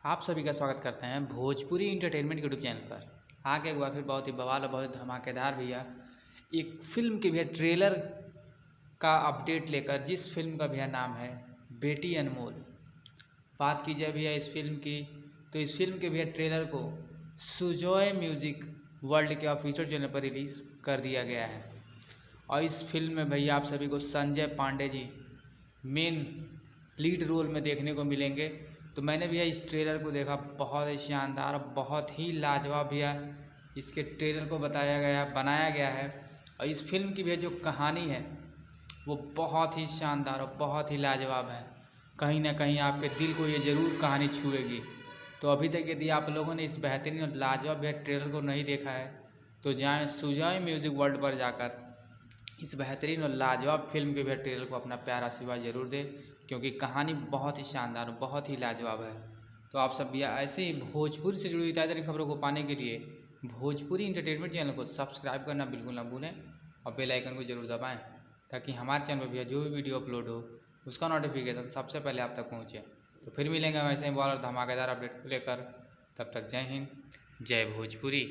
आप सभी का स्वागत करते हैं भोजपुरी इंटरटेनमेंट यूट्यूब चैनल पर। आगे एक बार फिर बहुत ही बवाल और बहुत ही धमाकेदार भैया एक फिल्म के भैया ट्रेलर का अपडेट लेकर, जिस फिल्म का भैया नाम है बेटी अनमोल। बात की जाए भैया इस फिल्म की, तो इस फिल्म के भैया ट्रेलर को सुजॉय म्यूजिक वर्ल्ड के ऑफिशियल चैनल पर रिलीज़ कर दिया गया है। और इस फिल्म में भैया आप सभी को Sanjay Pandey ji main lead role में देखने को मिलेंगे। तो मैंने भैया इस ट्रेलर को देखा, बहुत ही शानदार, बहुत ही लाजवाब भैया इसके ट्रेलर को बनाया गया है। और इस फिल्म की भैया जो कहानी है वो बहुत ही शानदार और बहुत ही लाजवाब है। कहीं ना कहीं आपके दिल को ये ज़रूर कहानी छुएगी। तो अभी तक यदि आप लोगों ने इस बेहतरीन और लाजवाब भैया ट्रेलर को नहीं देखा है तो जाएँ सुजॉय म्यूजिक वर्ल्ड पर जाकर इस बेहतरीन और लाजवाब फिल्म के भैया ट्रेलर को अपना प्यार आशीर्वाद जरूर दें, क्योंकि कहानी बहुत ही शानदार और बहुत ही लाजवाब है। तो आप सब भैया ऐसे ही भोजपुरी से जुड़ी हुई ताज़ा खबरों को पाने के लिए भोजपुरी इंटरटेनमेंट चैनल को सब्सक्राइब करना बिल्कुल ना भूलें और बेल आइकन को जरूर दबाएं, ताकि हमारे चैनल पर भैया जो भी वीडियो अपलोड हो उसका नोटिफिकेशन सबसे पहले आप तक पहुँचे। तो फिर मिलेंगे वैसे ही बॉल और धमाकेदार अपडेट को लेकर। तब तक जय हिंद, जय भोजपुरी।